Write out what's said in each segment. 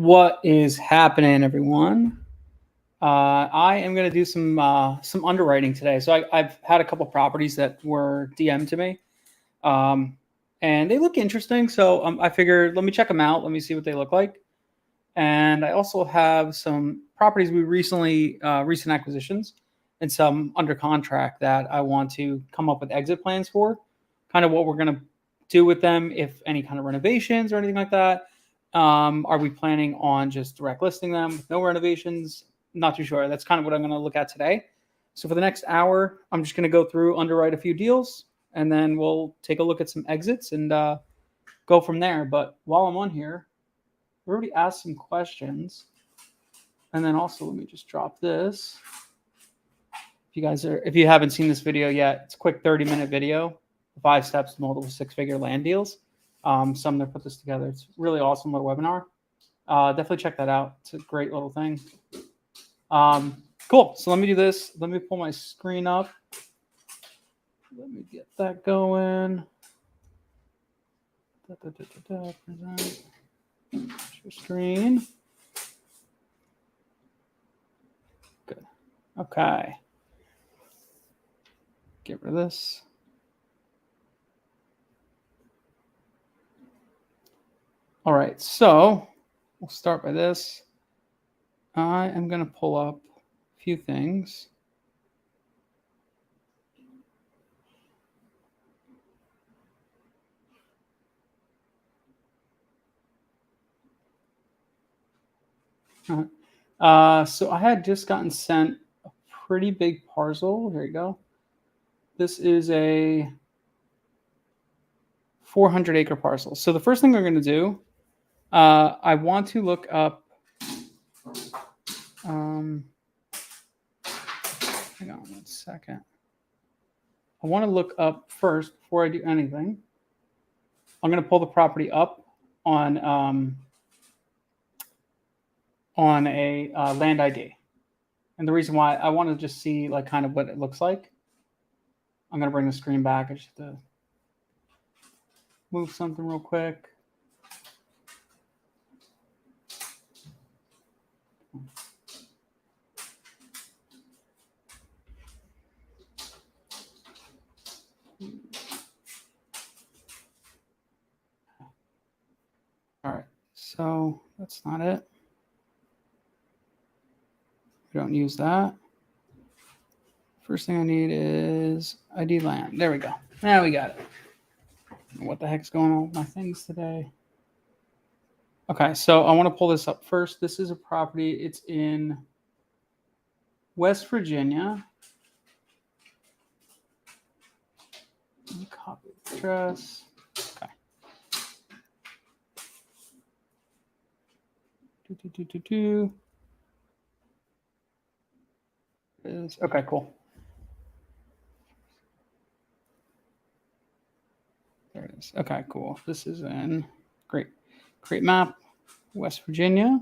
What is happening, everyone? I am going to do some underwriting today. So I've had a couple properties that were DM'd to me, um, and they look interesting. So I figured let me check them out. Let me see what they look like. And I also have some properties we recent acquisitions, and some under contract that I want to come up with exit plans for. Kind of what we're going to do with them, if any kind of renovations or anything like that. Are we planning on just direct listing them with no renovations? Not too sure. That's kind of what I'm going to look at today. So for the next hour, I'm just going to go through, underwrite a few deals, and then we'll take a look at some exits and go from there. But while I'm on here, we already asked some questions. And then also, let me just drop this. If you haven't seen this video yet, it's a quick 30-minute video, 5 steps to multiple 6-figure land deals. Sumner put this together. It's really awesome little webinar. Definitely check that out. It's a great little thing. Cool. So let me do this. Let me pull my screen up. Let me get that going. Present your screen. Good. Okay. Get rid of this. All right, so we'll start by this. I am going to pull up a few things. So I had just gotten sent a pretty big parcel. Here you go. This is a 400-acre parcel. So the first thing we're going to do, I want to look up. Hang on 1 second. I want to look up first before I do anything. I'm going to pull the property up on a land ID. And the reason why I want to just see like kind of what it looks like. I'm going to bring the screen back. I just have to move something real quick. All right, so that's not it. We don't use that. First thing I need is ID land. There we go. Now we got it. What the heck's going on with my things today? Okay, so I want to pull this up first. This is a property. It's in West Virginia. Let me copy the address. Okay. Okay, cool. There it is. Okay, cool. This is in great map, West Virginia.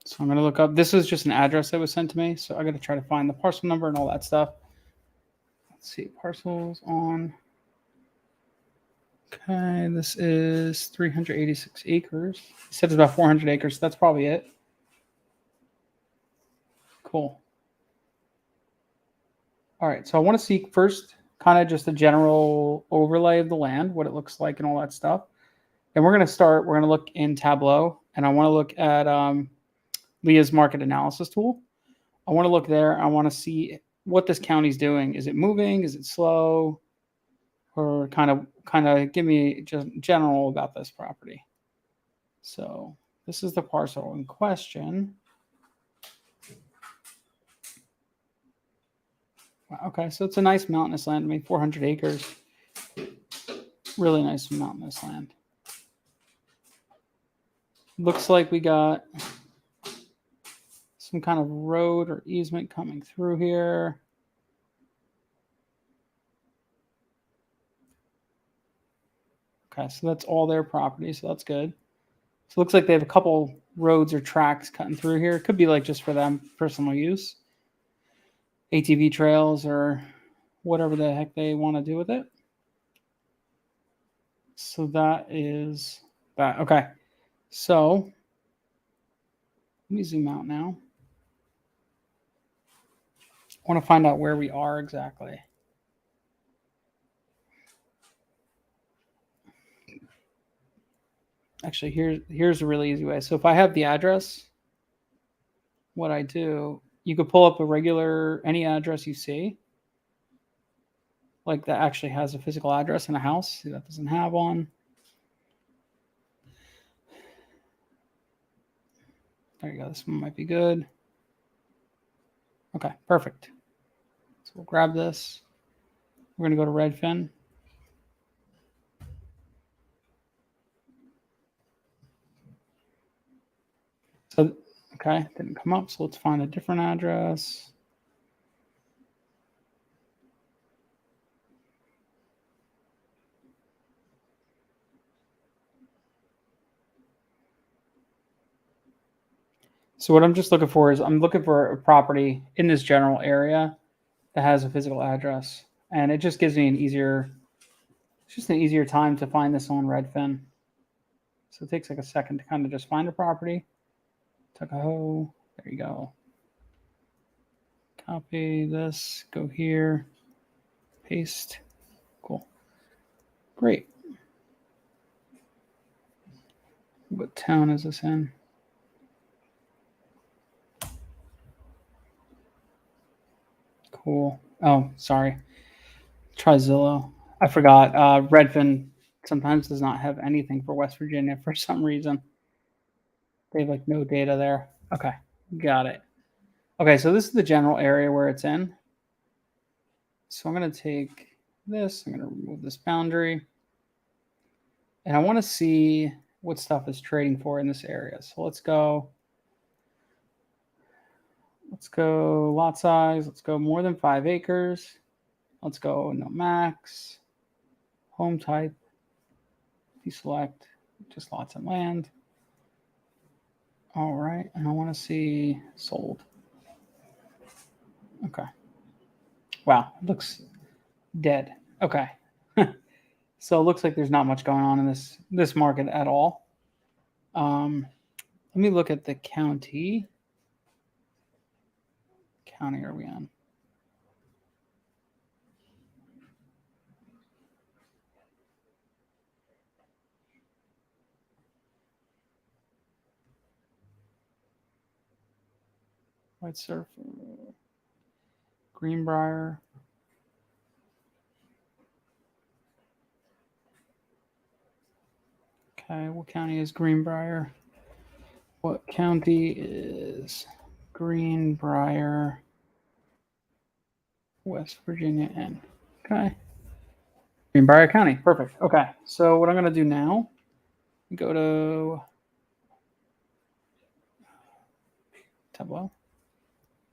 So I'm going to look up. This is just an address that was sent to me. So I got to try to find the parcel number and all that stuff. Let's see. Parcels on. Okay. This is 386 acres. It said it's about 400 acres. So that's probably it. Cool. All right. So I want to see first kind of just a general overlay of the land, what it looks like and all that stuff. And we're going to look in Tableau, and I want to look at Leah's market analysis tool. I want to look there. I want to see what this county's doing. Is it moving? Is it slow? Or kind of give me just general about this property. So this is the parcel in question. Wow, okay, so it's a nice mountainous land. I mean, 400 acres. Really nice mountainous land. Looks like we got some kind of road or easement coming through here. Okay, so that's all their property, so that's good. So it looks like they have a couple roads or tracks cutting through here. It could be like just for them personal use, ATV trails or whatever the heck they want to do with it. So that is that. Okay. So let me zoom out now. I want to find out where we are exactly. Actually, here's a really easy way. So if I have the address, what I do, you could pull up a regular any address you see, like that actually has a physical address in a house. See, that doesn't have one. There you go. This one might be good. Okay, perfect. So we'll grab this. We're going to go to Redfin. So, okay, didn't come up. So let's find a different address. So what I'm just looking for is I'm looking for a property in this general area that has a physical address, and it just gives me it's just an easier time to find this on Redfin. So it takes like a second to kind of just find a property. Tuckahoe, there you go. Copy this, go here, paste. Cool. Great. What town is this in? Cool. Oh, sorry. Try Zillow. I forgot. Redfin sometimes does not have anything for West Virginia for some reason. They have like no data there. Okay, got it. Okay, so this is the general area where it's in. So I'm going to take this, I'm going to remove this boundary. And I want to see what stuff is trading for in this area. So let's go lot size. Let's go more than 5 acres. Let's go no max. Home type. Deselect. Just lots of land. All right. And I want to see sold. Okay. Wow. It looks dead. Okay. So it looks like there's not much going on in this market at all. Let me look at the county. County are we on? White Surfer, Greenbrier. Okay, what county is Greenbrier? What county is Greenbrier, West Virginia in? Okay. Greenbrier County. Perfect. Okay. So what I'm going to do now, go to Tableau.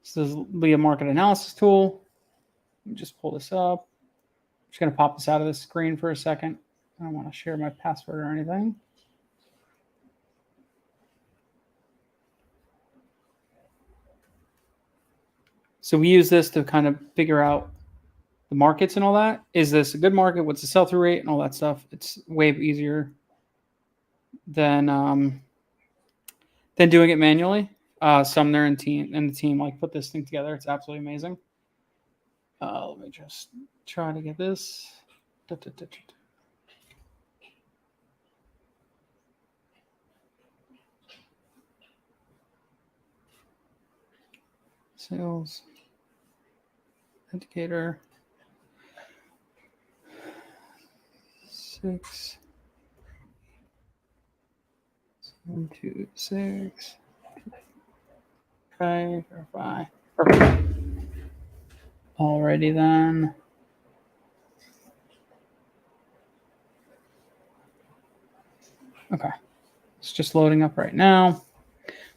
This is the market analysis tool. Let me just pull this up. I'm just going to pop this out of the screen for a second. I don't want to share my password or anything. So we use this to kind of figure out the markets and all that. Is this a good market? What's the sell-through rate and all that stuff? It's way easier than doing it manually. Sumner and the team like put this thing together. It's absolutely amazing. Let me just try to get this. Sales indicator 6 7 2 6. Okay, verify. Perfect. Alrighty then. Okay, it's just loading up right now.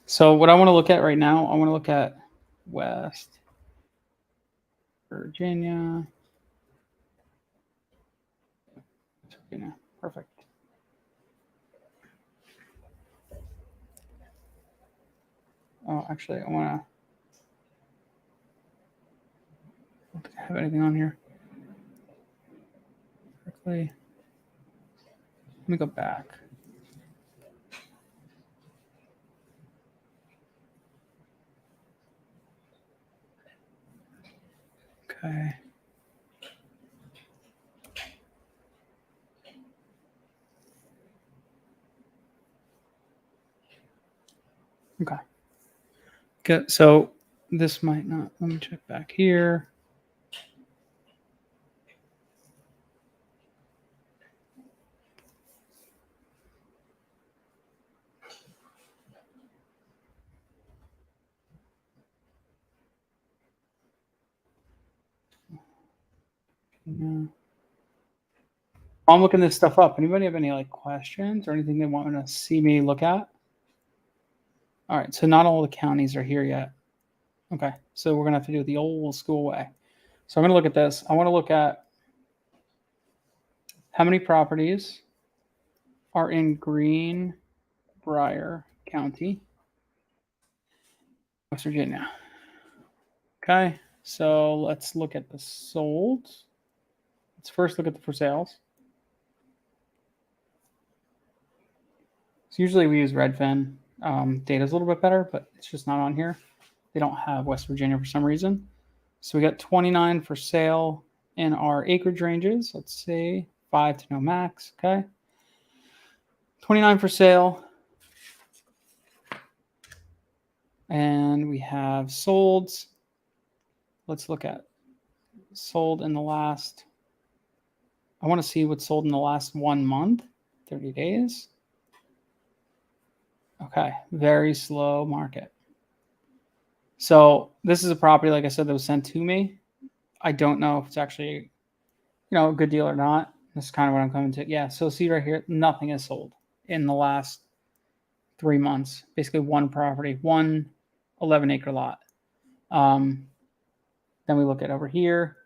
So what I want to look at right now, I want to look at West Virginia. Perfect. Oh, actually, I want to have anything on here. Quickly. Let me go back. Okay. Okay. Good. So this might not. Let me check back here. Yeah. I'm looking this stuff up. Anybody have any like questions or anything they want to see me look at? All right. So not all the counties are here yet. Okay. So we're gonna have to do it the old school way. So I'm gonna look at this. I want to look at how many properties are in Greenbrier County, West Virginia. Okay. So let's look at the sold. Let's first look at the for sales. So usually we use Redfin. Data's a little bit better, but it's just not on here. They don't have West Virginia for some reason. So we got 29 for sale in our acreage ranges. Let's see, 5 to no max. Okay. 29 for sale. And we have solds. Let's look at sold in the last. I want to see what's sold in the last 1 month, 30 days. Okay. Very slow market. So this is a property, like I said, that was sent to me. I don't know if it's actually, a good deal or not. This is kind of what I'm coming to. Yeah. So see right here, nothing is sold in the last 3 months. Basically one property, one 11-acre lot. Then we look at over here.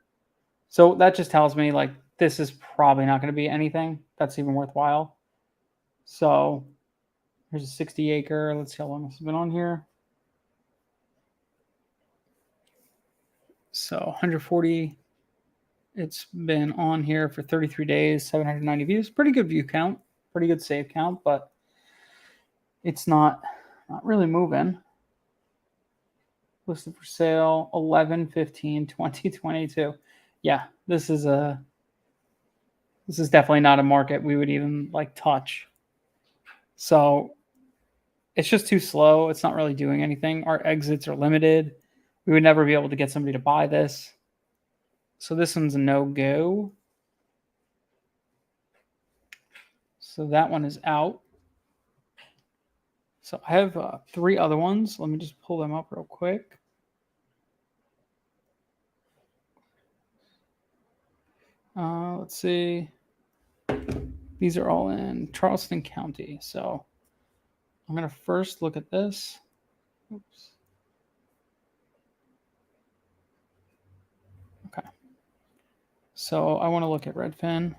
So that just tells me like this is probably not going to be anything that's even worthwhile. So here's a 60-acre. Let's see how long this has been on here. So 140. It's been on here for 33 days, 790 views. Pretty good view count, pretty good save count, but it's not really moving. Listed for sale 11/15/2022. Yeah, this is definitely not a market we would even like touch. So it's just too slow. It's not really doing anything. Our exits are limited. We would never be able to get somebody to buy this. So this one's a no-go. So that one is out. So I have 3 other ones. Let me just pull them up real quick. Let's see. These are all in Charleston County. So I'm going to first look at this. Oops. Okay. So I want to look at Redfin.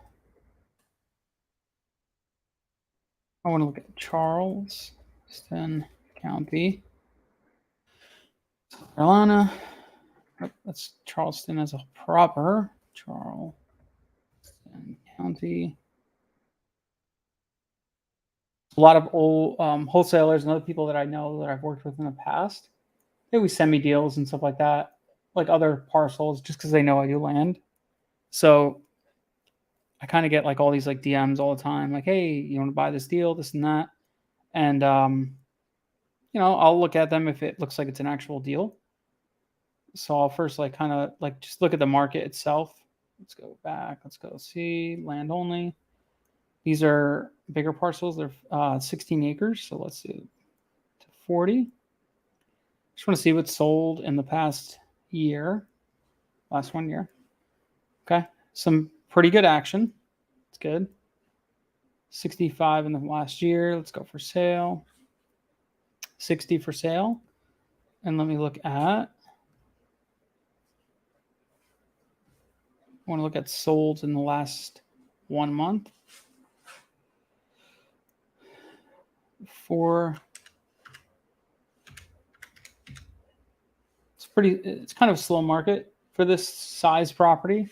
I want to look at Charleston County, South Carolina. Oh, that's Charleston as a proper. Charleston County. A lot of old wholesalers and other people that I know that I've worked with in the past. They always send me deals and stuff like that, like other parcels, just because they know I do land. So I kind of get like all these like DMs all the time, like, hey, you want to buy this deal, this and that. And, I'll look at them if it looks like it's an actual deal. So I'll first like kind of like just look at the market itself. Let's go back. Let's go see land only. These are bigger parcels. They're 16 acres. So let's do 40. Just want to see what's sold in the past year, last 1 year. Okay. Some pretty good action. It's good. 65 in the last year. Let's go for sale. 60 for sale. And let me look at, I want to look at sold in the last 1 month. 4 it's kind of a slow market for this size property.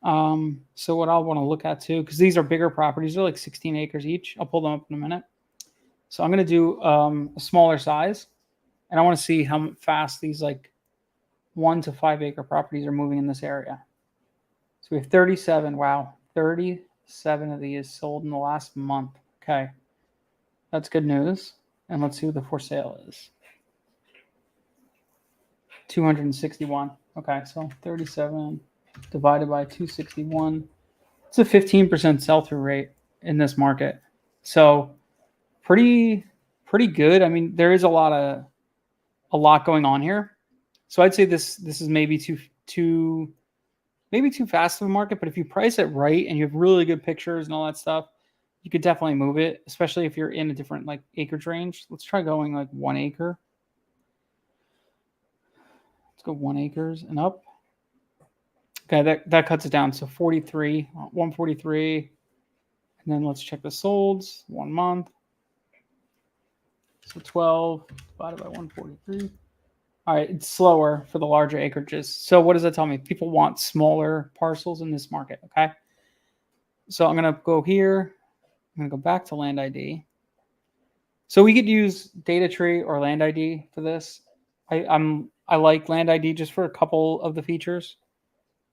So what I'll want to look at too, because these are bigger properties, they're like 16 acres each. I'll pull them up in a minute. So I'm going to do a smaller size, and I want to see how fast these like 1 to 5 acre properties are moving in this area. So we have 37. Wow, 37 of these sold in the last month. Okay, that's good news. And let's see what the for sale is. 261. Okay, so 37 divided by 261. It's a 15% sell-through rate in this market. So pretty good. I mean, there is a lot going on here. So I'd say this is maybe too fast of a market, but if you price it right and you have really good pictures and all that stuff, you could definitely move it, especially if you're in a different like acreage range. Let's try going like 1 acre. Let's go 1 acres and up. Okay, that cuts it down. So 43, 143. And then let's check the solds, 1 month. So 12 divided by 143. All right, it's slower for the larger acreages. So what does that tell me? People want smaller parcels in this market, okay? So I'm going to go here. I'm going to go back to land ID. So we could use data tree or land ID for this. I like land ID just for a couple of the features.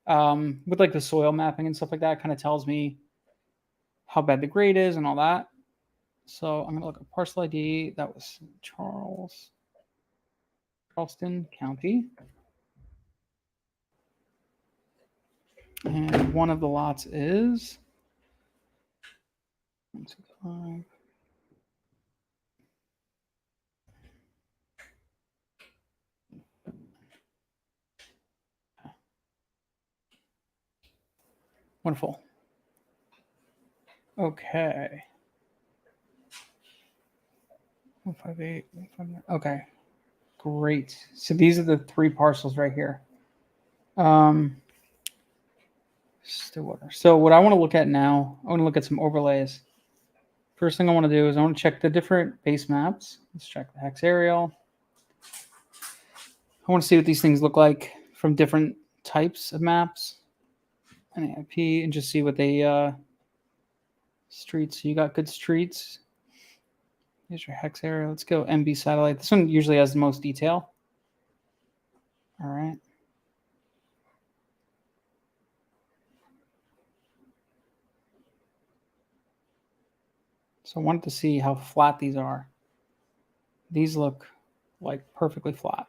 With like the soil mapping and stuff like that, kind of tells me how bad the grade is and all that. So I'm going to look at parcel ID. That was Charleston County. And one of the lots is 165. Wonderful. Okay. 158, 159. Okay. Great. So these are the 3 parcels right here. Stillwater. So what I want to look at now, I want to look at some overlays. First thing I want to do is I want to check the different base maps. Let's check the hex aerial. I want to see what these things look like from different types of maps. NAIP, and just see what they streets. You got good streets. Here's your hex area. Let's go MB satellite. This one usually has the most detail. All right. So I wanted to see how flat these are. These look like perfectly flat.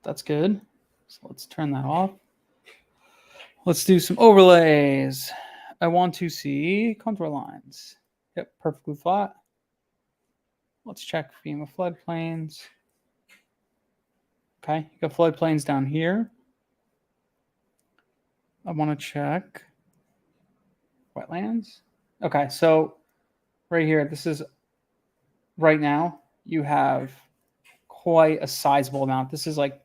That's good. So let's turn that off. Let's do some overlays. I want to see contour lines. Yep, perfectly flat. Let's check FEMA floodplains. Okay, you got floodplains down here. I want to check wetlands. Okay, so right here, this is right now, you have quite a sizable amount. This is like,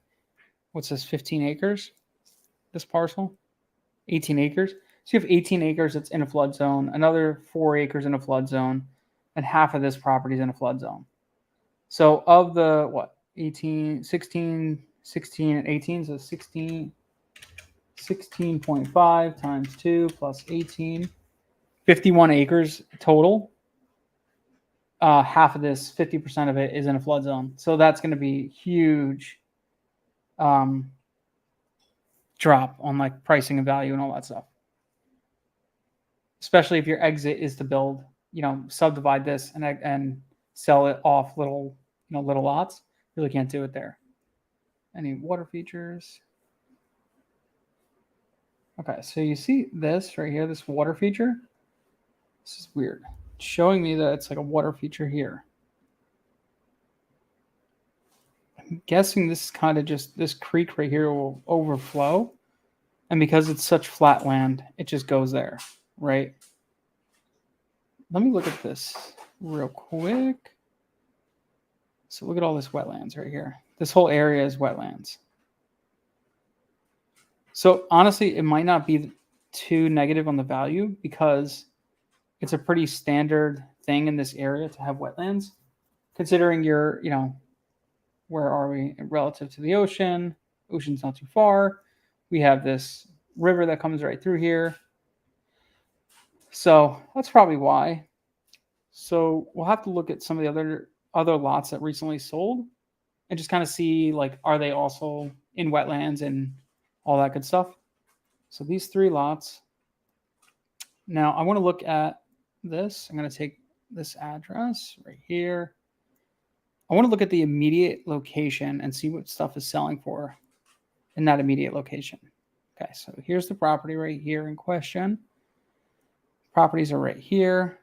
what's this, 15 acres? This parcel? 18 acres. So you have 18 acres that's in a flood zone, another 4 acres in a flood zone, and half of this property is in a flood zone. So of the, what, 18, 16, 16, and 18, so 16.5 times 2 plus 18, 51 acres total. Half of this, 50% of it, is in a flood zone. So that's going to be huge drop on like pricing and value and all that stuff. Especially if your exit is to build, subdivide this and sell it off little lots. Really can't do it there. Any water features? Okay, so you see this right here, this water feature. This is weird. It's showing me that it's like a water feature here. I'm guessing this is kind of just this creek right here will overflow. And because it's such flat land, it just goes there, right? Let me look at this real quick. So look at all this wetlands right here. This whole area is wetlands. So honestly, it might not be too negative on the value because it's a pretty standard thing in this area to have wetlands, considering you're where are we relative to the ocean? Ocean's not too far. We have this river that comes right through here. So that's probably why. So we'll have to look at some of the other lots that recently sold and just kind of see, like, are they also in wetlands and all that good stuff. So these 3 lots. Now I want to look at this. I'm going to take this address right here. I want to look at the immediate location and see what stuff is selling for in that immediate location. Okay, so here's the property right here in question. Properties are right here.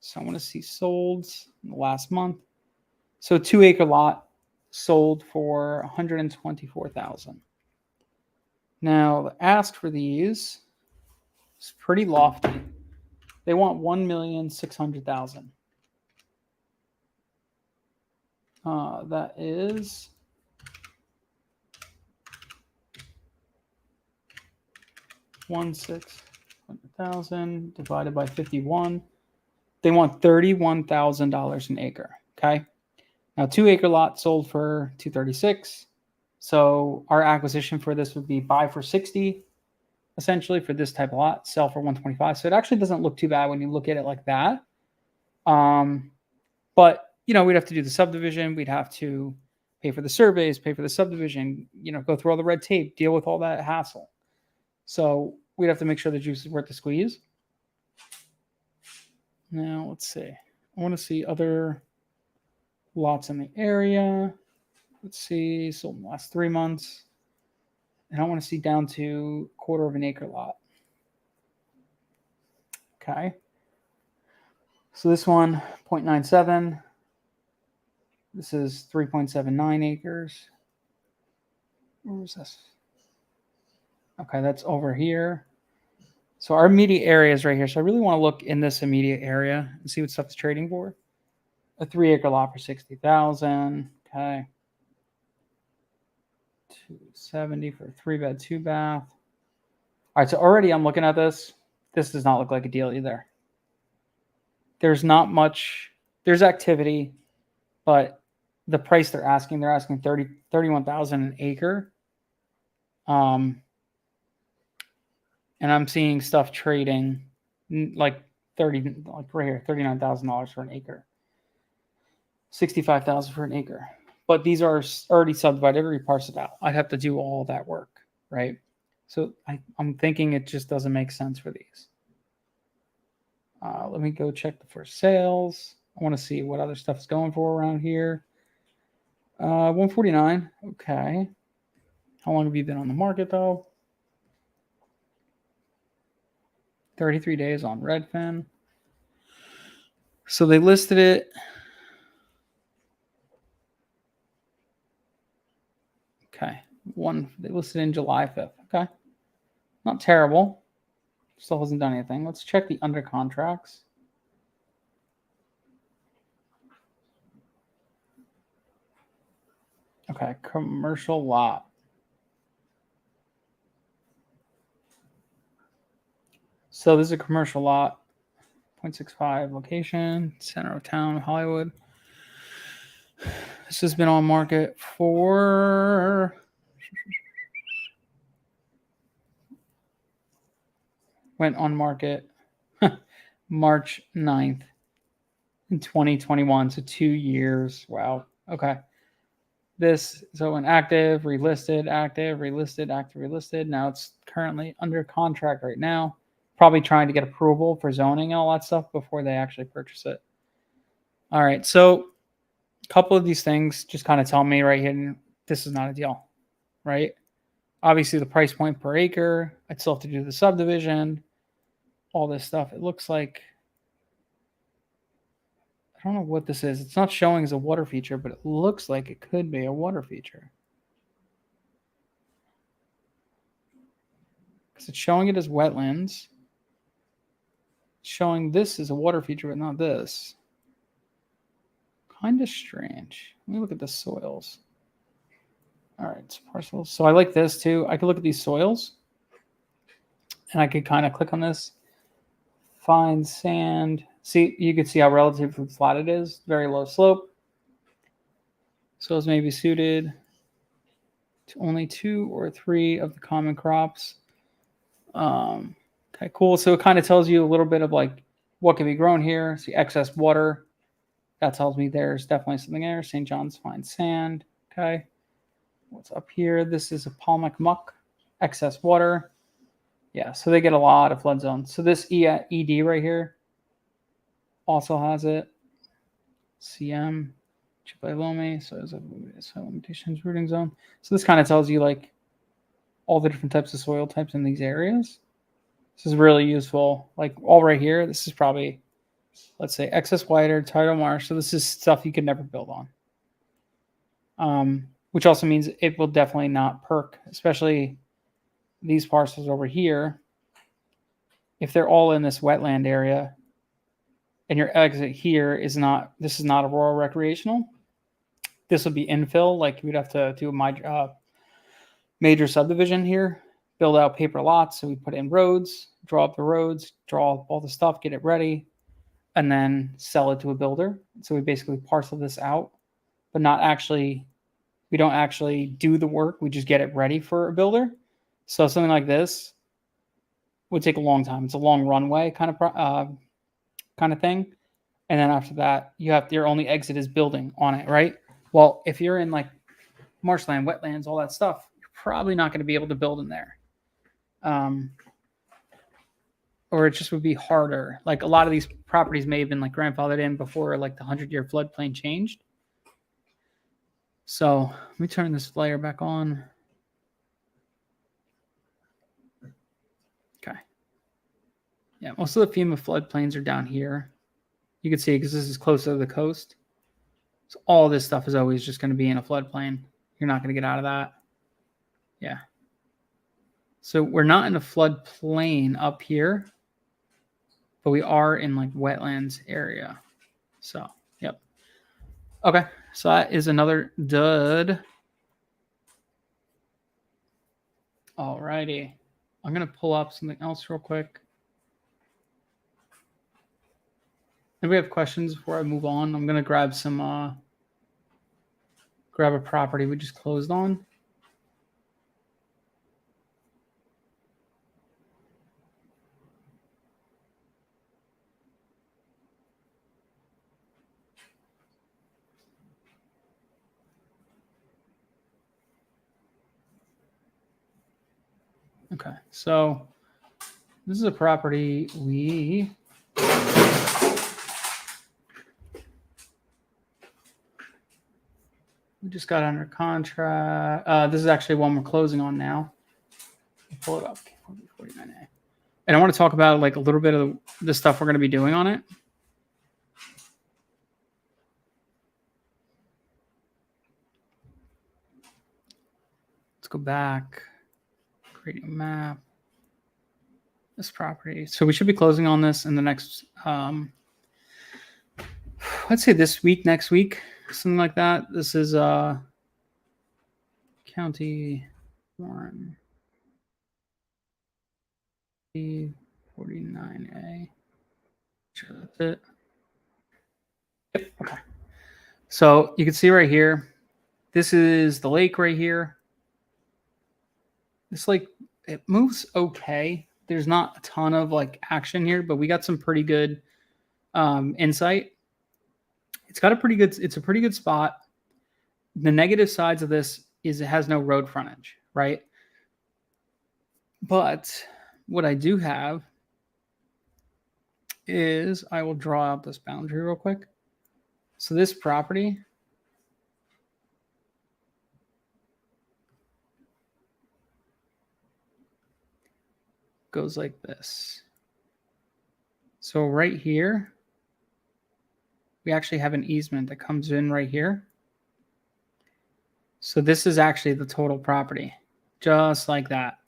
So I want to see solds in the last month. So 2-acre lot sold for $124,000. Now the ask for these is pretty lofty. They want $1,600,000. That is $1,600,000 divided by 51. They want $31,000 an acre. Okay. Now 2-acre lot sold for $236,000. So our acquisition for this would be buy for $60,000, essentially, for this type of lot, sell for $125,000. So it actually doesn't look too bad when you look at it like that. But we'd have to do the subdivision. We'd have to pay for the surveys, pay for the subdivision, go through all the red tape, deal with all that hassle. So we'd have to make sure the juice is worth the squeeze. Now, let's see. I want to see other lots in the area. Let's see. Sold in the last 3 months. And I want to see down to 1/4 of an acre lot. Okay. So this one, 0.97. This is 3.79 acres. Where was this? Okay, that's over here. So our immediate area is right here. So I really want to look in this immediate area and see what stuff is trading for. A 3-acre lot for $60,000. Okay. 270 for a 3-bed, 2-bath. All right, so already I'm looking at this. This does not look like a deal either. There's not much. There's activity, but the price they're asking $31,000 an acre. And I'm seeing stuff trading like right here, $39,000 for an acre, $65,000 for an acre. But these are already subdivided, already parsed out. I'd have to do all that work, right? So I'm thinking it just doesn't make sense for these. Let me go check the for sales. I want to see what other stuff is going for around here. 149. Okay. How long have you been on the market though? 33 days on Redfin. So they listed it. Okay. They listed in July 5th. Okay. Not terrible. Still hasn't done anything. Let's check the under contracts. Okay. Commercial lot. So this is a commercial lot. 0.65 location, center of town, Hollywood. This has been on market for went on market March 9th in 2021. So 2 years. Wow. Okay. So an active, relisted, active, relisted, active, relisted. Now it's currently under contract right now. Probably trying to get approval for zoning and all that stuff before they actually purchase it. All right. So a couple of these things just kind of tell me right here, this is not a deal, right? Obviously the price point per acre, I'd still have to do the subdivision, all this stuff. It looks like, I don't know what this is. It's not showing as a water feature, but it looks like it could be a water feature. Because it's showing it as wetlands. It's showing this as a water feature, but not this. Kind of strange. Let me look at the soils. All right, it's parcels. So I like this too. I could look at these soils. And I could kind of click on this. Find sand. See, you can see how relatively flat it is. Very low slope. Soils may be suited to only 2 or 3 of the common crops. Okay, cool. So it kind of tells you a little bit of like what can be grown here. See excess water. That tells me there's definitely something there. St. John's fine sand. Okay. What's up here? This is a palmic muck. Excess water. Yeah, so they get a lot of flood zones. So this ED right here also has it. CM, Chipley Loamy, so there's a soil limitations rooting zone. So this kind of tells you like all the different types of soil types in these areas. This is really useful. Like all right here, this is probably, let's say, excess whiter, tidal marsh. So this is stuff you could never build on. Which also means it will definitely not perk, especially these parcels over here. If they're all in this wetland area and your exit here is not, this is not a rural recreational, this would be infill. Like we'd have to do a major subdivision here, build out paper lots. So we put in roads, draw up the roads, draw up all the stuff, get it ready, and then sell it to a builder. So we basically parcel this out, but not actually, we don't actually do the work. We just get it ready for a builder. So something like this would take a long time. It's a long runway kind of thing. And then after that, your only exit is building on it, right? Well, if you're in like marshland, wetlands, all that stuff, you're probably not going to be able to build in there. Or it just would be harder. Like a lot of these properties may have been like grandfathered in before like the 100-year floodplain changed. So let me turn this layer back on. Okay. Yeah, most of the FEMA floodplains are down here. You can see because this is closer to the coast. So all this stuff is always just going to be in a floodplain. You're not going to get out of that. Yeah. So we're not in a floodplain up here, but we are in like wetlands area. So, yep. Okay. So that is another dud. Alrighty. I'm going to pull up something else real quick. If we have questions before I move on, I'm going to grab some, grab a property we just closed on. Okay, so this is a property we just got under contract. This is actually one we're closing on now. I'll pull it up, 49A. And I want to talk about like a little bit of the stuff we're going to be doing on it. Let's go back, create a map. This property. So we should be closing on this in the next, let's say this week, next week, something like that. This is County Warren 49A. Sure, that's it. Yep. Okay. So you can see right here, this is the lake right here. This lake, it moves okay. There's not a ton of like action here, but we got some pretty good insight. It's a pretty good spot. The negative sides of this is it has no road frontage, right? But what I do have is I will draw out this boundary real quick. So this property goes like this. So right here, we actually have an easement that comes in right here. So this is actually the total property, just like that.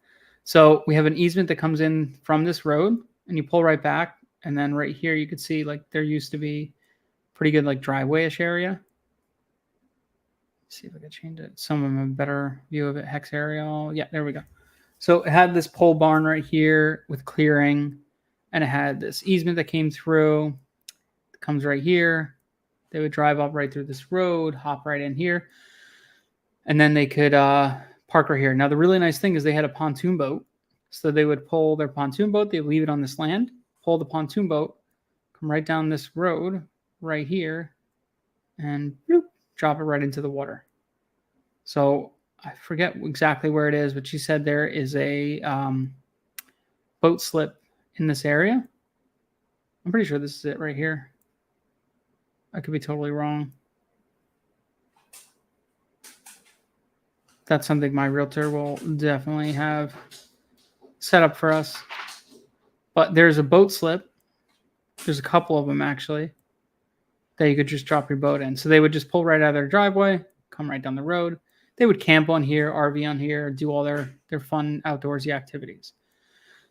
So we have an easement that comes in from this road and you pull right back. And then right here, you could see like there used to be pretty good like driveway-ish area. Let's see if I can change it. Some of them have a better view of it. Hex aerial. Yeah, there we go. So it had this pole barn right here with clearing, and it had this easement that came through. It comes right here. They would drive up right through this road, hop right in here. and then they could park right here. Now, the really nice thing is they had a pontoon boat. So they would pull their pontoon boat, they leave it on this land, pull the pontoon boat, come right down this road right here, and bloop, drop it right into the water. So I forget exactly where it is, but she said there is a boat slip in this area. I'm pretty sure this is it right here. I could be totally wrong. That's something my realtor will definitely have set up for us. But there's a boat slip. There's a couple of them actually that you could just drop your boat in. So they would just pull right out of their driveway, come right down the road. They would camp on here, RV on here, do all their fun outdoorsy activities.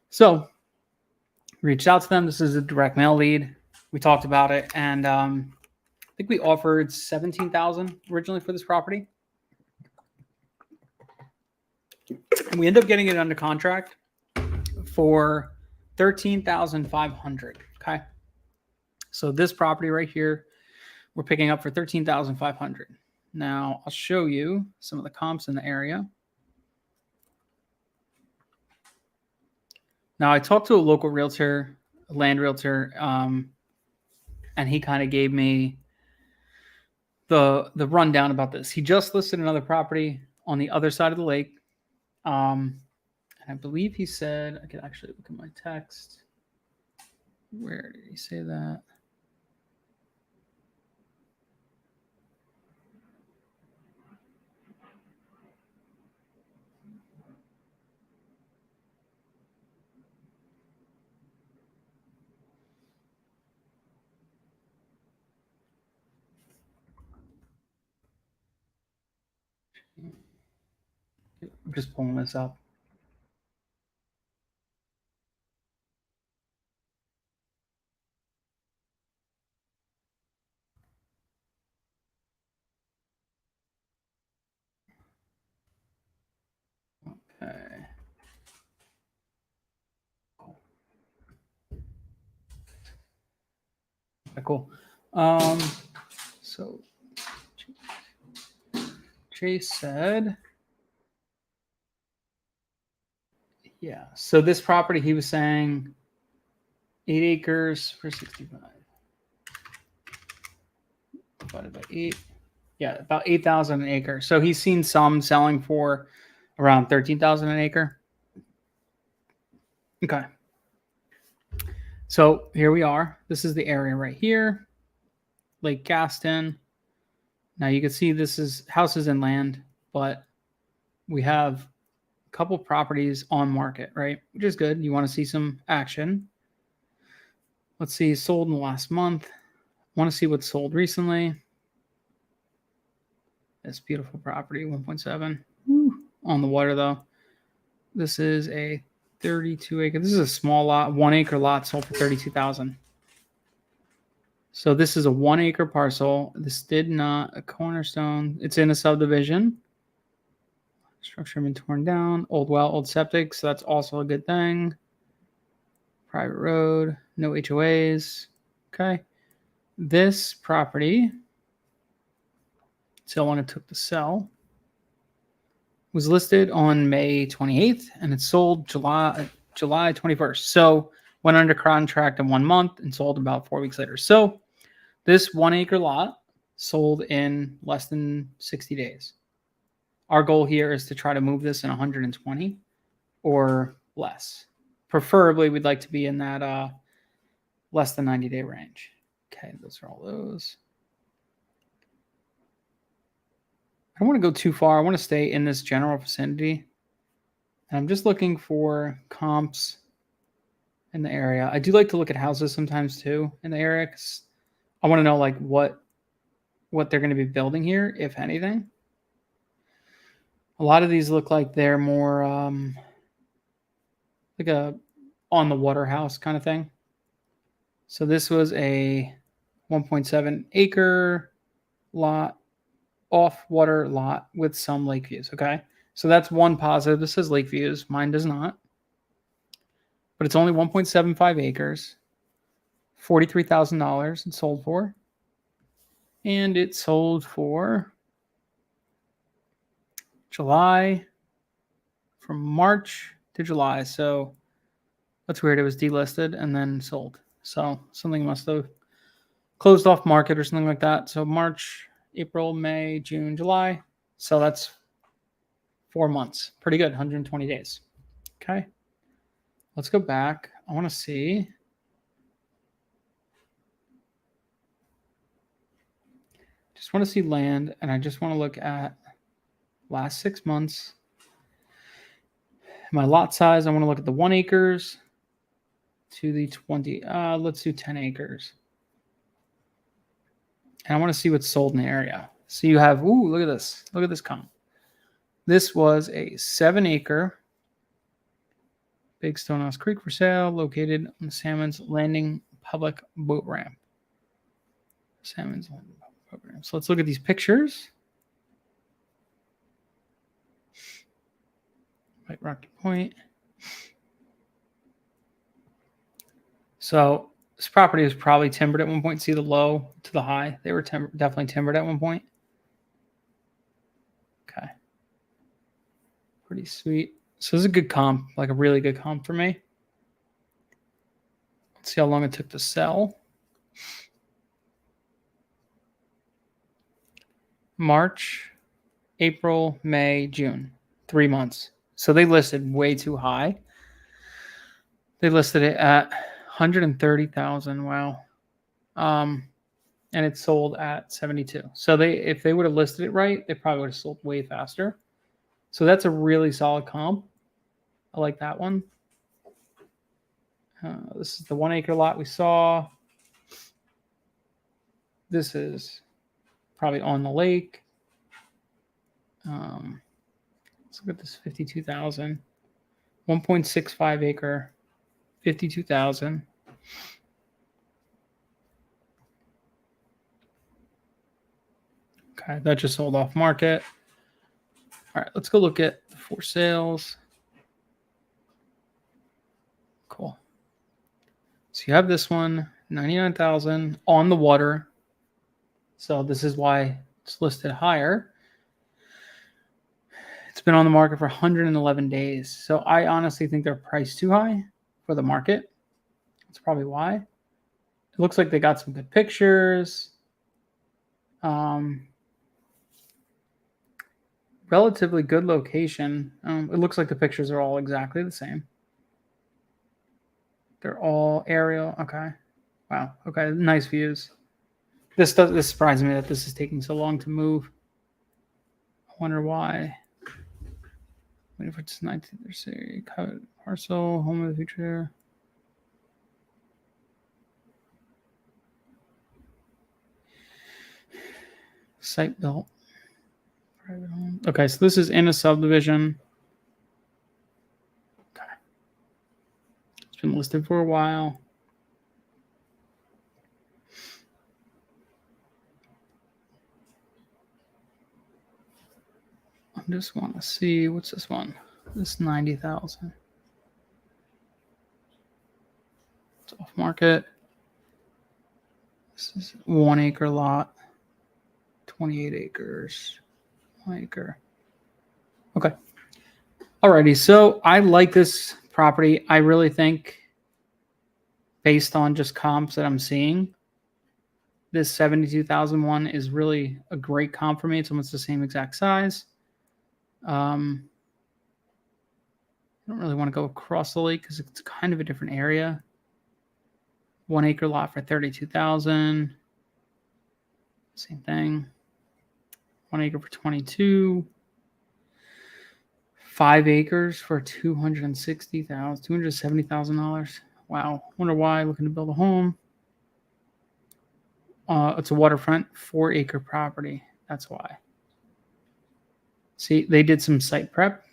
So reached out to them. This is a direct mail lead. We talked about it, and I think we offered $17,000 originally for this property, and we ended up getting it under contract for $13,500. Okay, so this property right here, we're picking up for $13,500. Now I'll show you some of the comps in the area. Now I talked to a local realtor, a land realtor, and he kind of gave me the rundown about this. He just listed another property on the other side of the lake. And I believe he said, I could actually look at my text. Where did he say that? I'm just pulling this up. Okay. Okay, cool. So Chase said, yeah. So this property, he was saying 8 acres for 65 divided by 8. Yeah, about 8,000 an acre. So he's seen some selling for around 13,000 an acre. Okay. So here we are. This is the area right here, Lake Gaston. Now you can see this is houses and land, but we have a couple properties on market, right? Which is good. You want to see some action. Let's see, sold in the last month. Want to see what's sold recently. This beautiful property, 1.7. On the water though. This is a 32 acre. This is a small lot, 1 acre lot sold for 32,000. So this is a 1 acre parcel. This did not a cornerstone. It's in a subdivision. Structure been torn down. Old well, old septic. So that's also a good thing. Private road. No HOAs. Okay. This property, someone who took the sell, was listed on May 28th and it sold July 21st. So went under contract in 1 month and sold about 4 weeks later. So this 1 acre lot sold in less than 60 days. Our goal here is to try to move this in 120 or less. Preferably, we'd like to be in that less than 90-day range. Okay, those are all those. I don't want to go too far. I want to stay in this general vicinity. And I'm just looking for comps in the area. I do like to look at houses sometimes too in the area because I want to know like what they're going to be building here, if anything. A lot of these look like they're more like a on the water house kind of thing. So this was a 1.7 acre lot, off water lot with some lake views. Okay. So that's one positive. This says lake views. Mine does not. But it's only 1.75 acres, $43,000 it sold for. And it sold for July, from March to July. So that's weird. It was delisted and then sold. So something must have closed off market or something like that. So March, April, May, June, July. So that's 4 months. Pretty good. 120 days. Okay. Let's go back. I want to see. Just want to see land, and I just want to look at last 6 months. My lot size, I want to look at the 1 acres to the 20. Let's do 10 acres. And I want to see what's sold in the area. So you have, look at this. Look at this comp. This was a 7-acre Big Stonehouse Creek for sale, located on Salmon's Landing public boat ramp. Salmon's Landing boat ramp. So let's look at these pictures. White Rocky Point. So this property was probably timbered at one point. See the low to the high? They were definitely timbered at one point. Okay. Pretty sweet. So this is a good comp, like a really good comp for me. Let's see how long it took to sell. March, April, May, June. 3 months. So they listed way too high. They listed it at 130,000. Wow. And it sold at 72. So if they would have listed it right, they probably would have sold way faster. So that's a really solid comp. I like that one. This is the 1 acre lot we saw. This is probably on the lake. Let's look at this 52,000. 1.65 acre, 52,000. Okay, that just sold off market. All right, let's go look at the for sales. Cool. So you have this one, 99,000 on the water. So this is why it's listed higher. It's been on the market for 111 days. So I honestly think they're priced too high for the market. That's probably why. It looks like they got some good pictures. Relatively good location. It looks like the pictures are all exactly the same. They're all aerial. Okay. Wow. Okay. Nice views. This surprises me that this is taking so long to move. I wonder why. Wait for it's 19th or say covered parcel, home of the future. Site built. Private home. Okay, so this is in a subdivision. Okay. It's been listed for a while. I just want to see, what's this one? This 90,000. It's off market. This is 1 acre lot. 28 acres. 1 acre. Okay. Alrighty. So I like this property. I really think, based on just comps that I'm seeing, this 72,001 is really a great comp for me. It's almost the same exact size. I don't really want to go across the lake because it's kind of a different area. 1 acre lot for 32,000. Same thing. 1 acre for 22. 5 acres for $270,000. Wow. Wonder why. Looking to build a home. It's a waterfront 4 acre property. That's why. See, they did some site prep.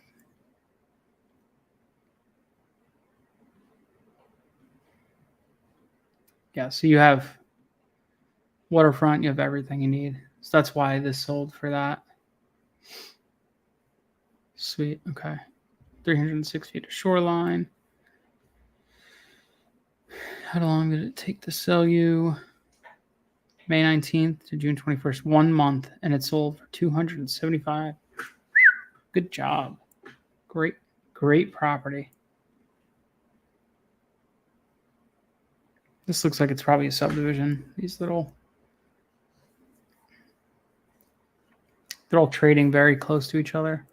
Yeah, so you have waterfront, you have everything you need. So that's why this sold for that. Sweet. Okay. 306 feet of shoreline. How long did it take to sell you? May 19th to June 21st, 1 month, and it sold for $275,000. Good job. Great property. This looks like it's probably a subdivision. They're all trading very close to each other.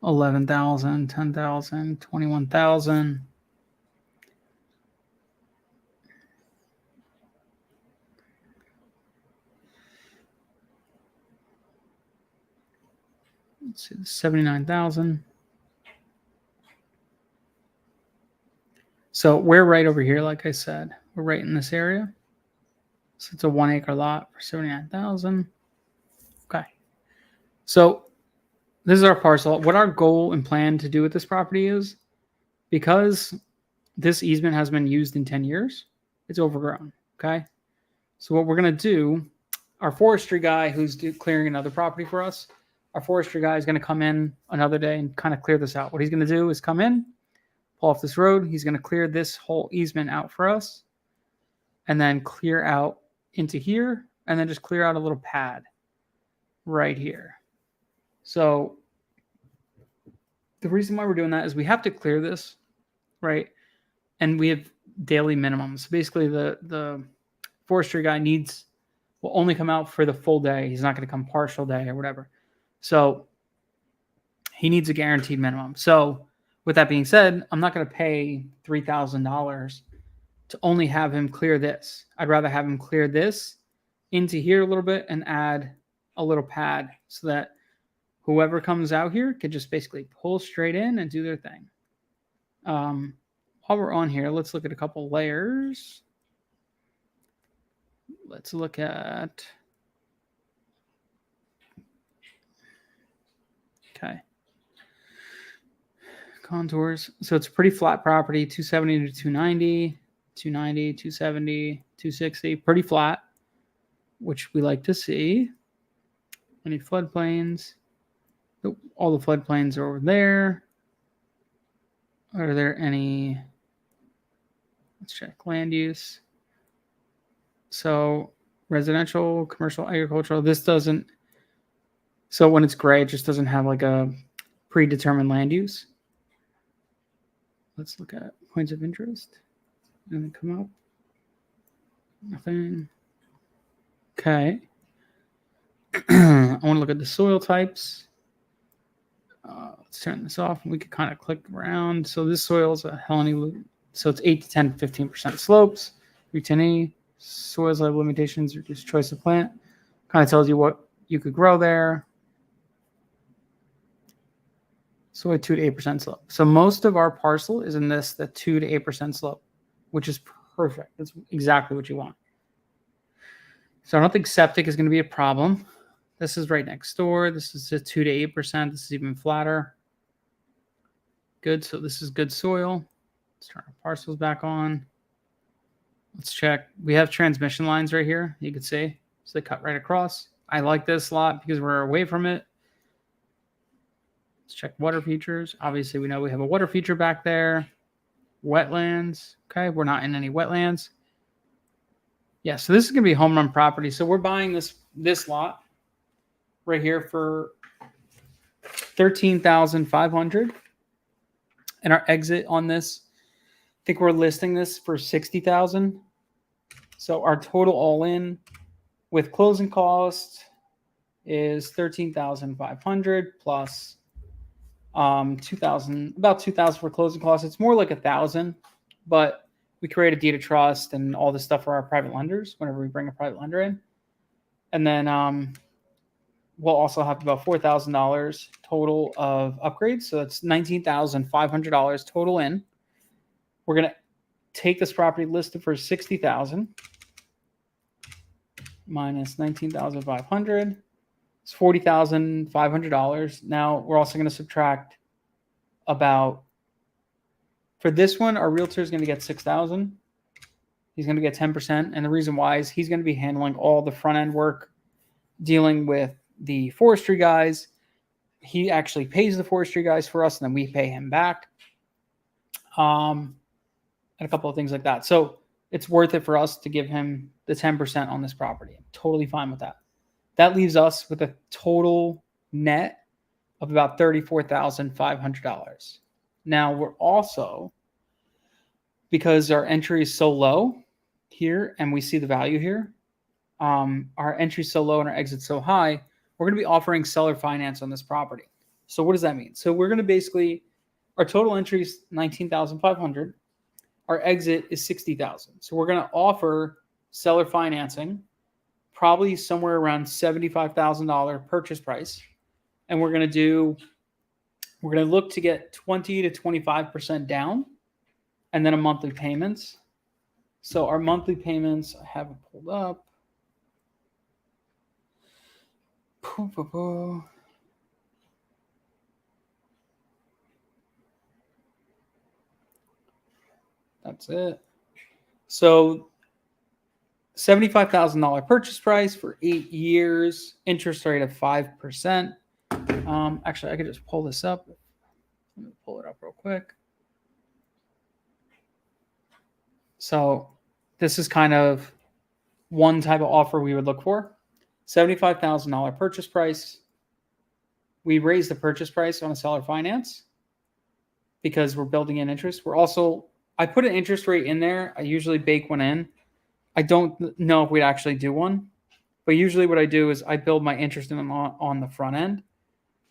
11,000, 10,000, 21,000. Let's see, 79,000. So we're right over here, like I said. We're right in this area. So it's a 1 acre lot for 79,000. Okay. So this is our parcel. What our goal and plan to do with this property is, because this easement has been used in 10 years, it's overgrown. Okay. So what we're going to do, our forestry guy who's clearing another property for us, our forestry guy is going to come in another day and kind of clear this out. What he's going to do is come in, pull off this road. He's going to clear this whole easement out for us, and then clear out into here, and then just clear out a little pad right here. So the reason why we're doing that is we have to clear this, right? And we have daily minimums. Basically, the forestry guy will only come out for the full day. He's not going to come partial day or whatever. So he needs a guaranteed minimum. So with that being said, I'm not going to pay $3,000 to only have him clear this. I'd rather have him clear this into here a little bit and add a little pad so that whoever comes out here could just basically pull straight in and do their thing. While we're on here, let's look at a couple layers. Let's look at, okay, contours. So it's a pretty flat property, 270 to 290, 290, 270, 260, pretty flat, which we like to see. Any floodplains? Nope, all the floodplains are over there. Are there any? Let's check land use. So residential, commercial, agricultural, this doesn't. So when it's gray, it just doesn't have like a predetermined land use. Let's look at points of interest and then come up. Nothing. Okay. I want to look at the soil types. Let's turn this off. We could kind of click around. So this soil is a Helene. So it's 8 to 10, 15% slopes. Rutini. Soils have limitations or just choice of plant. Kind of tells you what you could grow there. Soy 2 to 8% slope. So most of our parcel is in the 2 to 8% slope, which is perfect. That's exactly what you want. So I don't think septic is going to be a problem. This is right next door. This is a 2 to 8%. This is even flatter. Good. So this is good soil. Let's turn our parcels back on. Let's check. We have transmission lines right here. You can see. So they cut right across. I like this lot because we're away from it. Let's check water features. Obviously, we know we have a water feature back there. Wetlands. Okay, we're not in any wetlands. Yeah, so this is going to be home run property. So we're buying this lot right here for $13,500. And our exit on this, I think we're listing this for $60,000. So our total all in with closing cost is $13,500 plus $2,000, about $2,000 for closing costs. It's more like $1,000, but we create a deed of trust and all this stuff for our private lenders whenever we bring a private lender in. And then we'll also have about $4,000 total of upgrades. So that's $19,500 total in. We're going to take this property listed for $60,000 minus $19,500. It's $40,500. Now we're also going to subtract about, for this one, our realtor is going to get $6,000. He's going to get 10%. And the reason why is he's going to be handling all the front end work, dealing with the forestry guys. He actually pays the forestry guys for us, and then we pay him back. And a couple of things like that. So it's worth it for us to give him the 10% on this property. I'm totally fine with that. That leaves us with a total net of about $34,500. Now we're also, because our entry is so low here and we see the value here, our entry so low and our exit so high, we're going to be offering seller finance on this property. So what does that mean? So we're going to basically, our total entry is 19,500. Our exit is 60,000. So we're going to offer seller financing, probably somewhere around $75,000 purchase price. And we're going to look to get 20 to 25% down and then a monthly payments. So our monthly payments, I have it pulled up. That's it. So $75,000 purchase price for 8 years, interest rate of 5%. Actually, I could just pull this up. Let me pull it up real quick. So this is kind of one type of offer we would look for. $75,000 purchase price. We raise the purchase price on a seller finance because we're building in interest. I put an interest rate in there. I usually bake one in. I don't know if we'd actually do one, but usually what I do is I build my interest in on the front end.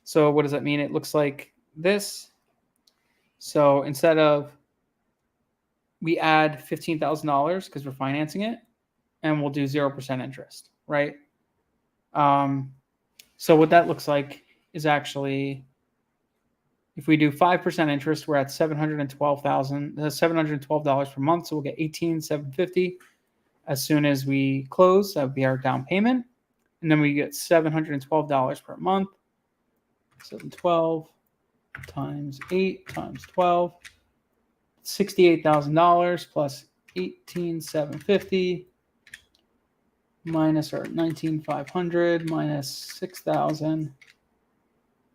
So what does that mean? It looks like this. So instead of, we add $15,000 because we're financing it, and we'll do 0% interest, right? So what that looks like is actually, if we do 5% interest, we're at $712 per month. So we'll get $18,750 as soon as we close. That would be our down payment, and then we get $712 per month. 712 times 8 times 12, $68,000 plus 18,750 minus our 19,500 minus 6,000.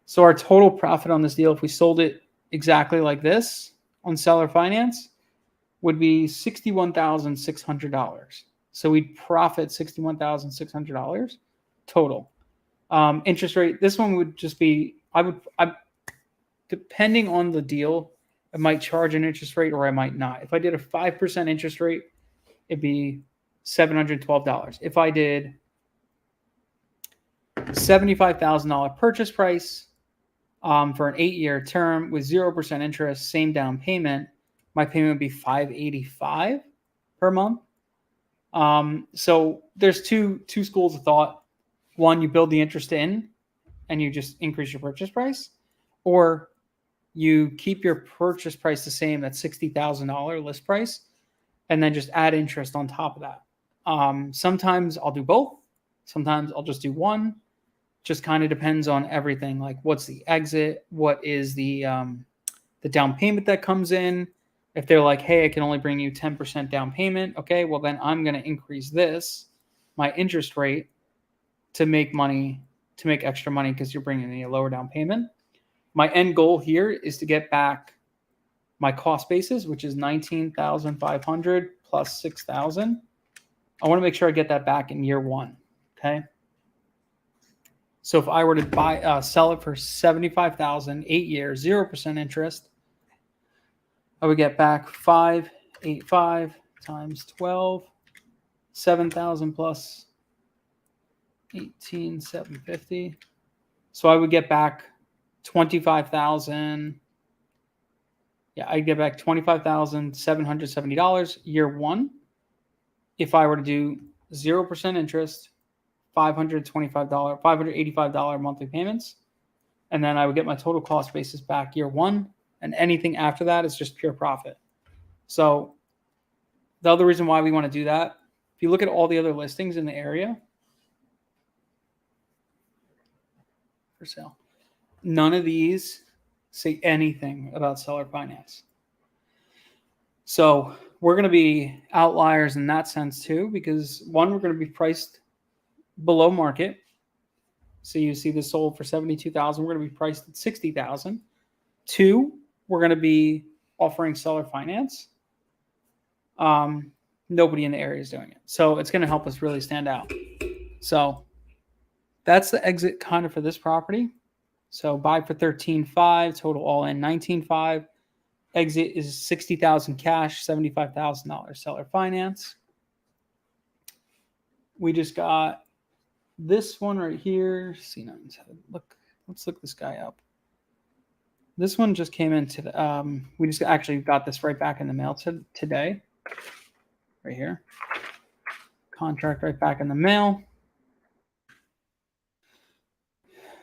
So our total profit on this deal, if we sold it exactly like this on seller finance, would be $61,600. So we'd profit $61,600 total. Interest rate, this one would just be, depending on the deal, I might charge an interest rate or I might not. If I did a 5% interest rate, it'd be $712. If I did $75,000 purchase price for an 8-year term with 0% interest, same down payment, my payment would be $585 per month. So there's two schools of thought. One, you build the interest in and you just increase your purchase price, or you keep your purchase price the same, that $60,000 list price, and then just add interest on top of that. Sometimes I'll do both. Sometimes I'll just do one. Just kind of depends on everything. Like, what's the exit? What is the down payment that comes in? If they're like, hey, I can only bring you 10% down payment. Okay, well then I'm going to increase my interest rate to make extra money because you're bringing me a lower down payment. My end goal here is to get back my cost basis, which is $19,500 plus $6,000. I want to make sure I get that back in year one. Okay. So if I were to sell it for $75,000, 8 years, 0% interest, I would get back $585 times 12, 7,000 plus 18,750. So I would get back 25,000. Yeah, I'd get back $25,770 year one. If I were to do 0% interest, $585 monthly payments, and then I would get my total cost basis back year one, and anything after that is just pure profit. So the other reason why we want to do that, if you look at all the other listings in the area for sale, none of these say anything about seller finance. So we're going to be outliers in that sense too, because one, we're going to be priced below market. So you see this sold for $72,000. We're going to be priced at $60,000. Two, we're going to be offering seller finance. Nobody in the area is doing it. So it's going to help us really stand out. So that's the exit kind of for this property. So buy for 13.5, total all in 19.5. Exit is 60,000 cash, $75,000 seller finance. We just got this one right here. C9's head. Look, let's look this guy up. This one just came in today. We just actually got this right back in the mail today. Right here. Contract right back in the mail.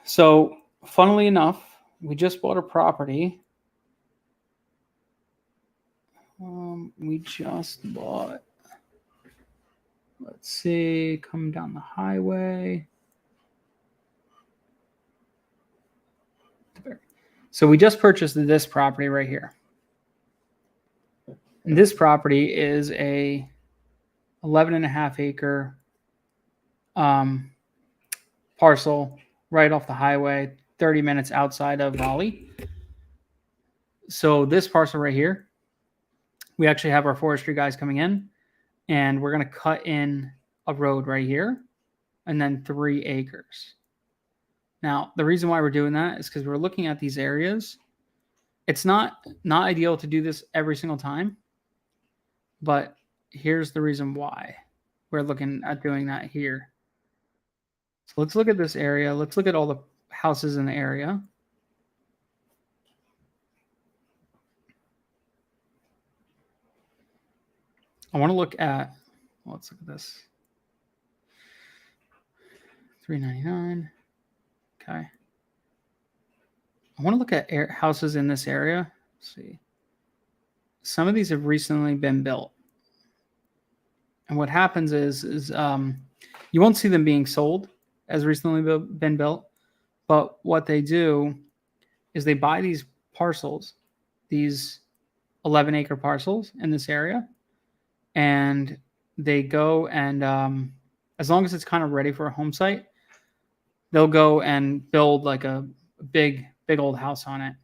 So, funnily enough, we just bought a property. We just bought, let's see, coming down the highway. So we just purchased this property right here. And this property is a 11.5 acre parcel right off the highway, 30 minutes outside of Raleigh. So this parcel right here, we actually have our forestry guys coming in, and we're going to cut in a road right here and then 3 acres. Now, the reason why we're doing that is because we're looking at these areas. It's not ideal to do this every single time, but here's the reason why we're looking at doing that here. So let's look at this area. Let's look at all the houses in the area. I want to look at, well, let's look at this. $399. Okay. I want to look at houses in this area. Let's see. Some of these have recently been built. And what happens is you won't see them being sold as recently been built. But what they do is they buy these parcels, these 11-acre parcels in this area, and they go and as long as it's kind of ready for a home site, they'll go and build like a big old house on it.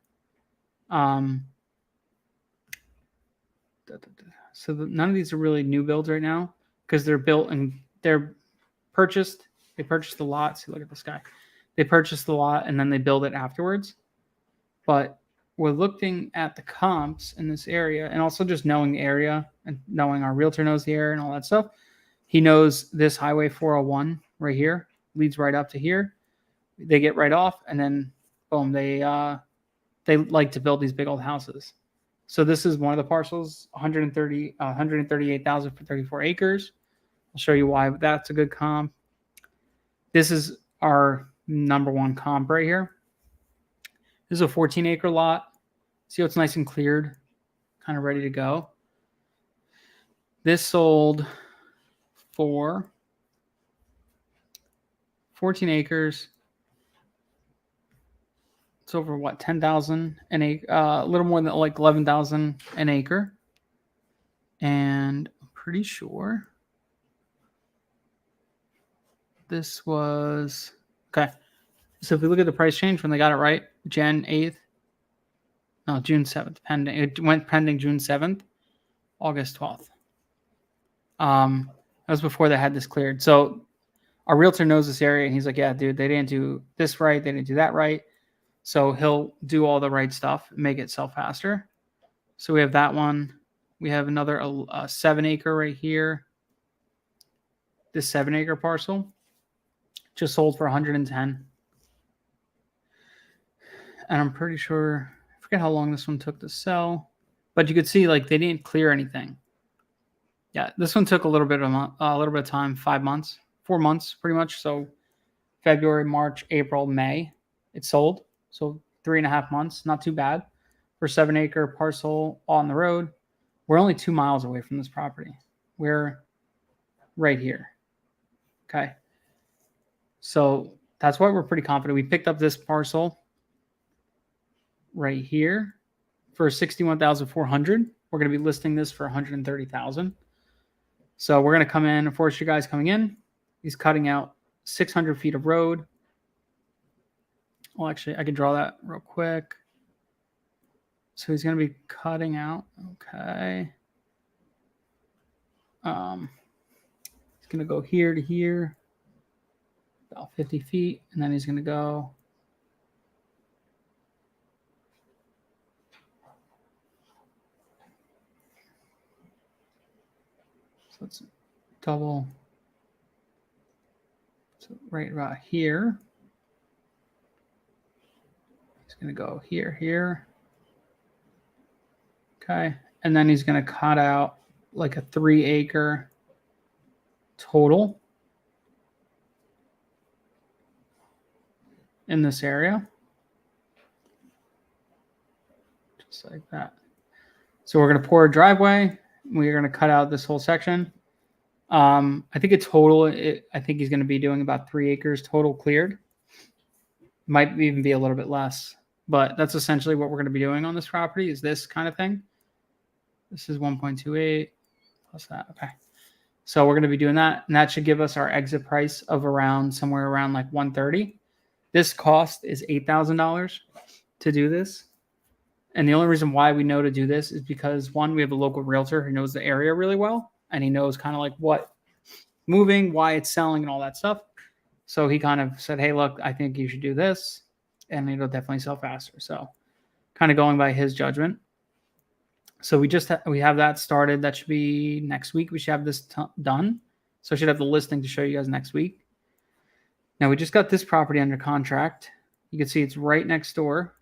So none of these are really new builds right now because they're built and they're purchased. They purchased the lot. See, look at this guy. They purchased the lot and then they build it afterwards. But we're looking at the comps in this area and also just knowing the area and knowing our realtor knows the area and all that stuff. He knows this highway 401 right here leads right up to here. They get right off and then boom, they like to build these big old houses. So this is one of the parcels, 138,000 for 34 acres. I'll show you why that's a good comp. This is our number one comp right here. This is a 14-acre lot. See how it's nice and cleared, kind of ready to go. This sold for 14 acres. It's over what, 10,000 an acre, a little more than like 11,000 an acre. And I'm pretty sure this was okay. So if we look at the price change when they got it right, June 7th, pending. It went pending June 7th, August 12th. That was before they had this cleared. So our realtor knows this area and he's like, yeah, dude, they didn't do this right. They didn't do that right. So he'll do all the right stuff, make it sell faster. So we have that one. We have another 7-acre right here. This 7-acre parcel just sold for 110. And I'm pretty sure, I forget how long this one took to sell, but you could see like they didn't clear anything. Yeah, this one took a little bit of time, 5 months, 4 months, pretty much. So February, March, April, May, it sold. So 3.5 months, not too bad for 7-acre parcel on the road. We're only 2 miles away from this property. We're right here. Okay. So that's why we're pretty confident. We picked up this parcel right here for 61,400. We're going to be listing this for 130,000. So we're going to come in, forestry guy's coming in. He's cutting out 600 feet of road. Well, actually, I can draw that real quick. So he's going to be cutting out. Okay. He's going to go here to here, about 50 feet, and then he's going to go So it's double. So right about here. He's going to go here, here. Okay. And then he's going to cut out like a 3-acre total in this area. Just like that. So we're going to pour a driveway. We're going to cut out this whole section. I think I think he's going to be doing about 3 acres total cleared. Might even be a little bit less, but that's essentially what we're going to be doing on this property is this kind of thing. This is 1.28 plus that. Okay. So we're going to be doing that, and that should give us our exit price of somewhere around like 130. This cost is $8,000 to do this. And the only reason why we know to do this is because, one, we have a local realtor who knows the area really well, and he knows kind of like what moving, why it's selling, and all that stuff. So he kind of said, hey, look, I think you should do this, and it'll definitely sell faster. So kind of going by his judgment. So we have that started. That should be next week. We should have this done. So I should have the listing to show you guys next week. Now we just got this property under contract. You can see it's right next door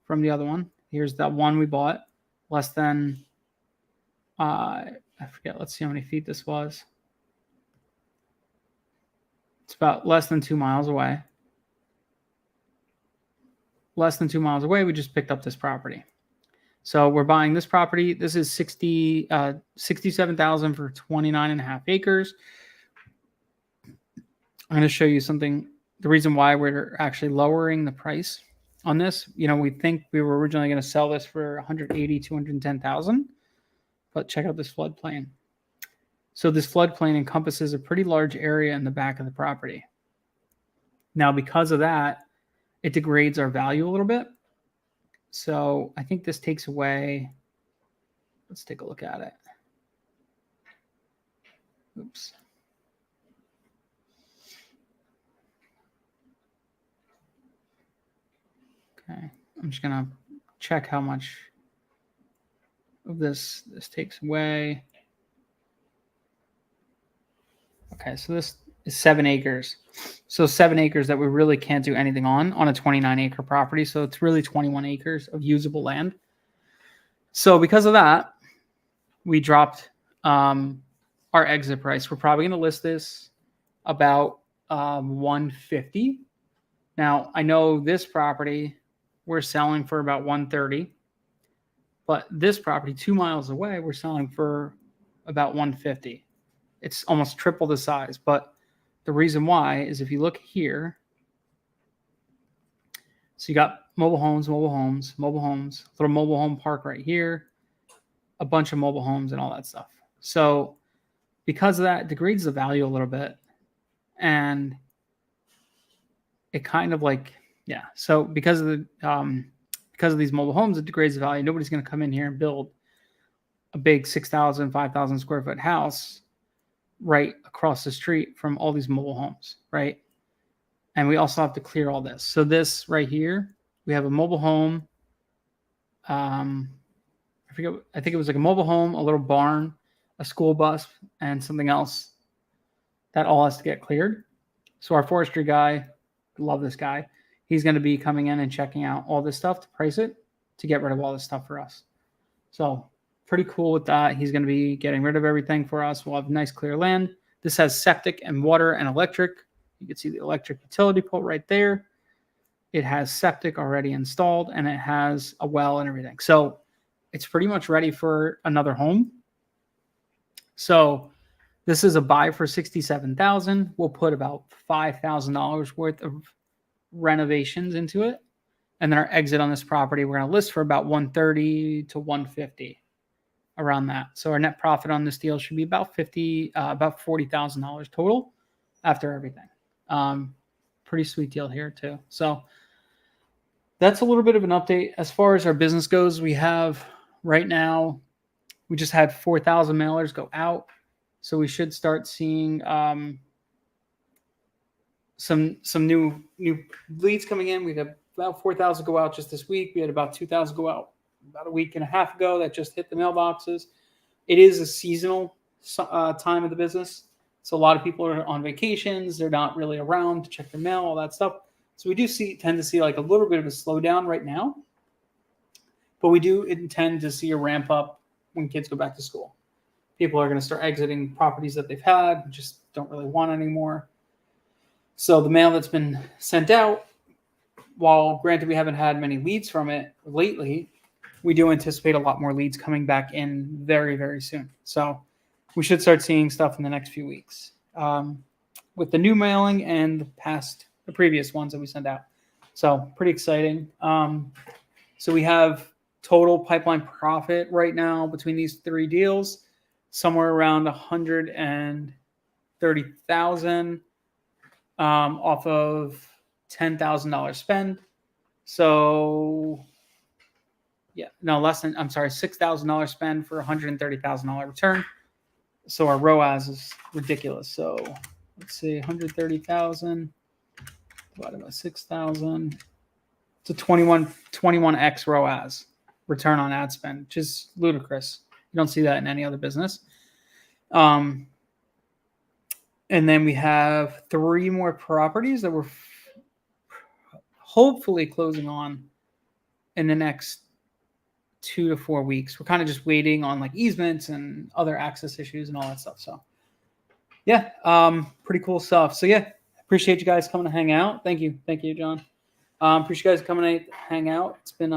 from the other one. Here's that one we bought. Less than, I forget. Let's see how many feet this was. It's about less than 2 miles away. Less than 2 miles away, we just picked up this property. So we're buying this property. This is $67,000 for 29.5 acres. I'm going to show you something. The reason why we're actually lowering the price on this, we think we were originally going to sell this for 180, 210,000, but check out this floodplain. So this floodplain encompasses a pretty large area in the back of the property. Now, because of that, it degrades our value a little bit. So I think this takes away, let's take a look at it. Oops. Okay, I'm just gonna check how much of this takes away. Okay, so this is 7 acres. So 7 acres that we really can't do anything on a 29-acre property. So it's really 21 acres of usable land. So because of that, we dropped our exit price. We're probably going to list this about 150. Now, I know this property we're selling for about 130. But this property 2 miles away, we're selling for about 150. It's almost triple the size. But the reason why is if you look here, so you got mobile homes, little mobile home park right here, a bunch of mobile homes and all that stuff. So because of that, it degrades the value a little bit. And it kind of like, yeah. So because of these mobile homes, it degrades the value. Nobody's going to come in here and build a big 6,000, 5,000 square foot house right across the street from all these mobile homes, right? And we also have to clear all this. So this right here, we have a mobile home. I think it was like a mobile home, a little barn, a school bus, and something else. That all has to get cleared. So our forestry guy, love this guy, he's going to be coming in and checking out all this stuff to price it, to get rid of all this stuff for us. So pretty cool with that. He's going to be getting rid of everything for us. We'll have nice clear land. This has septic and water and electric. You can see the electric utility pole right there. It has septic already installed, and it has a well and everything. So it's pretty much ready for another home. So this is a buy for $67,000. We'll put about $5,000 worth of renovations into it. And then our exit on this property, we're going to list for about 130 to 150, around that. So our net profit on this deal should be about $40,000 total after everything. Pretty sweet deal here too. So that's a little bit of an update. As far as our business goes, we have right now, we just had 4,000 mailers go out. So we should start seeing some new leads coming in. We have about 4,000 go out just this week. We had about 2,000 go out about a week and a half ago that just hit the mailboxes. It is a seasonal time of the business. So a lot of people are on vacations. They're not really around to check their mail, all that stuff. So we do tend to see like a little bit of a slowdown right now, but we do intend to see a ramp up when kids go back to school. People are going to start exiting properties that they've had, just don't really want anymore. So the mail that's been sent out, while granted we haven't had many leads from it lately, we do anticipate a lot more leads coming back in very, very soon. So we should start seeing stuff in the next few weeks with the new mailing and the previous ones that we sent out. So pretty exciting. So we have total pipeline profit right now between these 3 deals, somewhere around 130,000 off of $10,000 spend. So $6,000 spend for $130,000 return. So our ROAS is ridiculous. So let's see, 130,000 divided by 6,000. It's a 21x ROAS, return on ad spend, which is ludicrous. You don't see that in any other business. And then we have 3 more properties that we're hopefully closing on in the next 2 to 4 weeks. We're kind of just waiting on like easements and other access issues and all that stuff. So yeah, pretty cool stuff. So yeah, appreciate you guys coming to hang out. Thank you, John. Appreciate you guys coming to hang out. It's been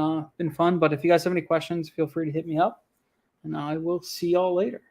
fun. But if you guys have any questions, feel free to hit me up, and I will see y'all later.